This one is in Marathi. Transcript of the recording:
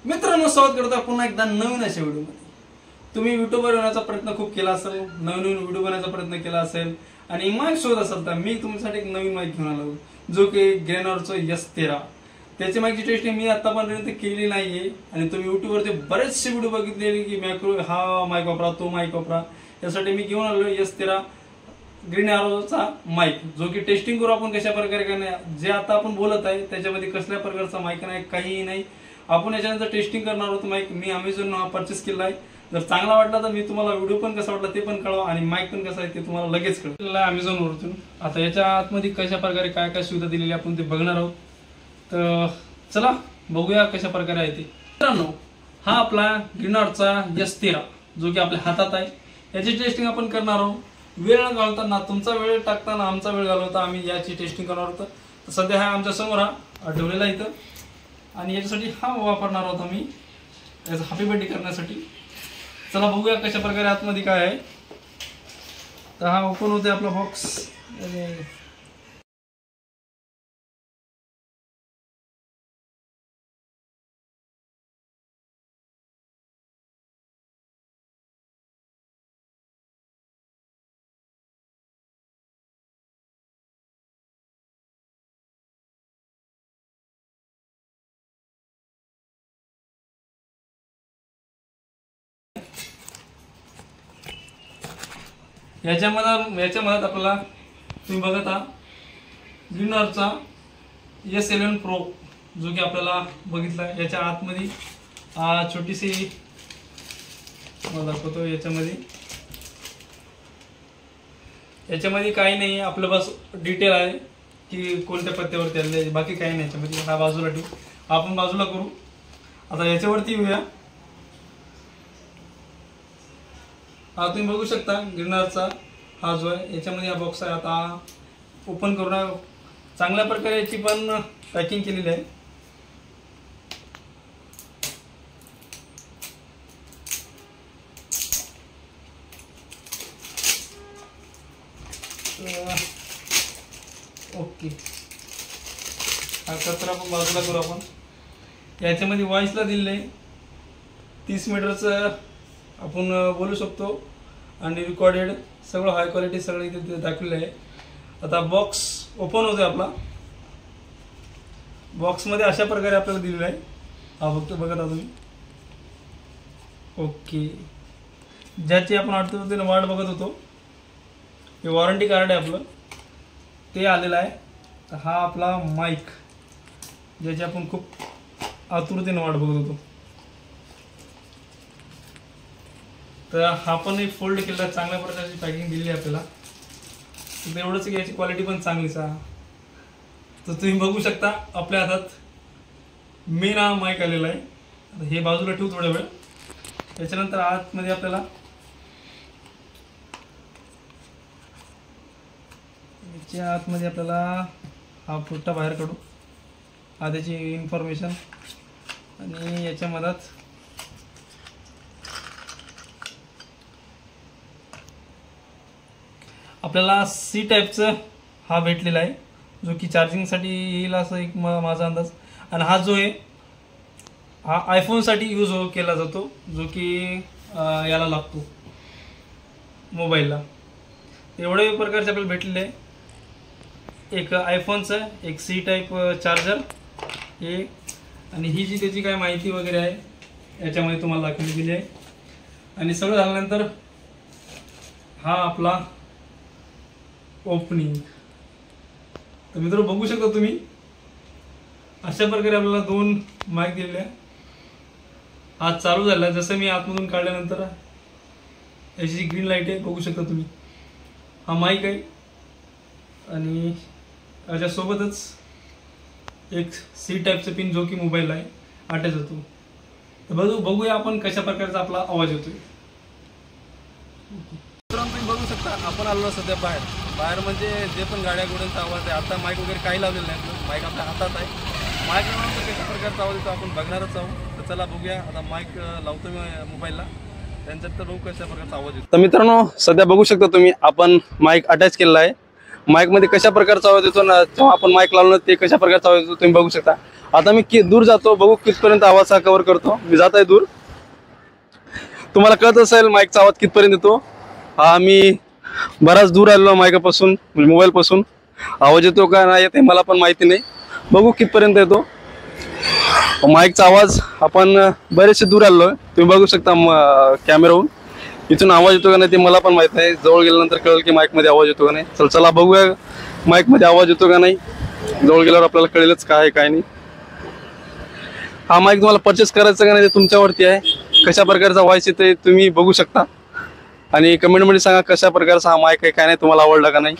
मित्रांनो, स्वागत करतो पुन्हा एकदा नवीन अशा व्हिडिओमध्ये। तुम्ही युट्यूबवर येण्याचा प्रयत्न खूप केला असेल, नवीन व्हिडिओ बनवण्याचा प्रयत्न केला असेल आणि माईक शोध असेल तर मी तुमच्यासाठी एक नवीन माईक घेऊन आलो, जो की ग्रेनॉरचं S13। त्याची माईकची टेस्टिंग मी आतापर्यंत केली नाहीये आणि तुम्ही युट्यूबवरचे बरेचसे व्हिडिओ बघितलेले की मॅक्रो हा माईक वापरा, तो माईक वापरा, यासाठी मी घेऊन आलो S13 ग्रेनॉरचा माईक, जो की टेस्टिंग करू आपण कशा प्रकारे करणार। जे आता आपण बोलत आहे त्याच्यामध्ये कसल्या प्रकारचा माईक नाही, काहीही नाही। आपण याच्यानंतर टेस्टिंग करणार आहोत माईक। मी अमेझॉन हा परचेस केला आहे। जर चांगला वाटला तर मी तुम्हाला व्हिडिओ पण कसा वाटला ते पण कळवा आणि माईक पण कसा आहे ते तुम्हाला लगेच कळेल अमेझॉन वरून। आता याच्या आतमध्ये कशा प्रकारे काय काय सुविधा दिलेली आपण ते बघणार आहोत, तर चला बघूया कशा प्रकारे आहे ते। मित्रांनो, हा आपला ग्रेनॉरचा S13 जो की आपल्या हातात आहे, याची टेस्टिंग आपण करणार आहोत। वेळ न घालवताना, तुमचा वेळ टाकताना आमचा वेळ घालवता आम्ही याची टेस्टिंग करणार आहोत। तर सध्या हा आमच्या समोर हा ठेवलेला इथं आणि याच्यासाठी हा वापरणार आहोत आम्ही याचा हॅपी बर्थडे करण्यासाठी। चला बघूया कशा प्रकारे आतमध्ये काय आहे। तर हा ओपन होते आपला बॉक्स। याच्यामध्ये आपल्याला तुम्ही बघत आहात ग्रेनॉरचा S11 Pro जो की आपल्याला बघितला। याच्या आतमध्ये छोटीशी मला दाखवतो। याच्यामध्ये काही नाही, आपलं बस डिटेल आहे की कोणत्या पत्त्यावरती आले, बाकी काही नाही याच्यामध्ये। हा बाजूला ठेवू, आपण बाजूला करू। आता याच्यावरती येऊया। हा तुम्ही बघू शकता ग्रेनॉरचा हा जो आहे, याच्यामध्ये हा बॉक्स आहे। आता ओपन करून चांगल्या प्रकारे याची पण पॅकिंग केलेली आहे। ओके, हा कचरा पण बाजूला करू आपण। याच्यामध्ये व्हॉइसला दिलेलं आहे 30 मीटरचं आपण बोलू शकतो आणि रेकॉर्डेड सगळं हाय क्वालिटी सगळं इथे दाखवलेलं आहे। आता बॉक्स ओपन होते आपला। बॉक्समध्ये अशा प्रकारे आपल्याला दिलेलं आहे, हा फक्त बघत आहात तुम्ही। ओके, ज्याची आपण आठवते वाट बघत होतो, हे वॉरंटी कार्ड आहे आपलं, ते आलेलं आहे। तर हा आपला माईक, ज्याची आपण खूप आतुरतेने वाट बघत होतो। तर हा पण एक फोल्ड केलेला, चांगल्या प्रकारची पॅकिंग दिलेली आहे आपल्याला। तर एवढंच की याची क्वालिटी पण चांगलीच आहे। तर तुम्ही बघू शकता आपल्या हातात मेन हा माईक आलेला आहे। आता हे बाजूला ठेवू थोड्या वेळ। त्याच्यानंतर आतमध्ये आपल्याला हा फुट्टा बाहेर काढू, हा त्याची इन्फॉर्मेशन आणि याच्या मधात आपल्याला C टाईपचं हा भेटलेला आहे, जो की चार्जिंगसाठी येईल असं एक माझा अंदाज। आणि हा जो आहे हा आयफोनसाठी यूज केला जातो, जो की याला लागतो मोबाईलला। एवढ्या प्रकारचे आपल्याला भेटलेले आहे, एक आयफोनचं, एक C टाईप चार्जर हे, आणि ही जी त्याची काय माहिती वगैरे आहे याच्यामध्ये तुम्हाला दाखवली गेली आहे। आणि सगळं झाल्यानंतर हा आपला ओपनिंग। तर मित्र बघू शकता तुम्ही अशा प्रकारे आपल्याला दोन माईक दिलेले आहे। हा चालू झाला, जसं मी आतमधून काढल्यानंतर याची जी ग्रीन लाईट आहे बघू शकता तुम्ही, हा माईक आहे। आणि याच्यासोबतच एक C टाईपचं पिन जो की मोबाईलला आहे अटॅच होतो। तर बघूया आपण कशा प्रकारचा आपला आवाज येतोय। तुम्ही बघू शकता आपण आलो सध्या बाहेर म्हणजे जे पण गाड्या गोड्यांचा आवाज आहे। आता माईक वगैरे काही लावलेलं नाही, माईक आपल्या हातात आहे। माईक लावल्यानंतर कशा प्रकारचा आवाज येतो आपण बघणारच आहोत। तर चला बघूया। आता माईक लावतो मी मोबाईलला, त्यांच्यात तर बघू कशा प्रकारचा आवाज येतो। तर मित्रांनो, सध्या बघू शकता तुम्ही आपण माईक अटॅच केलेला आहे। माईक मध्ये कशा प्रकारचा आवाज येतो ना, जेव्हा आपण माईक लावलं ते कशा प्रकारचा आवाज येतो तुम्ही बघू शकता। आता मी दूर जातो, बघू कितपर्यंत आवाज हा कव्हर करतो. मी जात आहे दूर. तुम्हाला कळत असेल माईकचा आवाज कितपर्यंत येतो. हा मी बराच दूर आलेलो माईकापासून, मोबाईल पासून. आवाज येतो का नाही येते मला पण माहिती नाही. बघू कितपर्यंत येतो माईकचा आवाज. आपण बरेचसे दूर आलेलो आहे, तुम्ही बघू शकता कॅमेराहून. इथून आवाज येतो का नाही ते मला पण माहित नाही. जवळ गेल्यानंतर कळेल की माईक मध्ये आवाज येतो का नाही. चला बघूया माईक मध्ये आवाज येतो का नाही. जवळ गेल्यावर आपल्याला कळेलच काय आहे काय नाही. हा माईक तुम्हाला परचेस करायचा का नाही ते तुमच्यावरती आहे. कशा प्रकारचा व्हॉइस येते तुम्ही बघू शकता आणि कमेंटमध्ये सांगा कशा प्रकारचा हा माईक आहे काय नाही, तुम्हाला आवडला का नाही.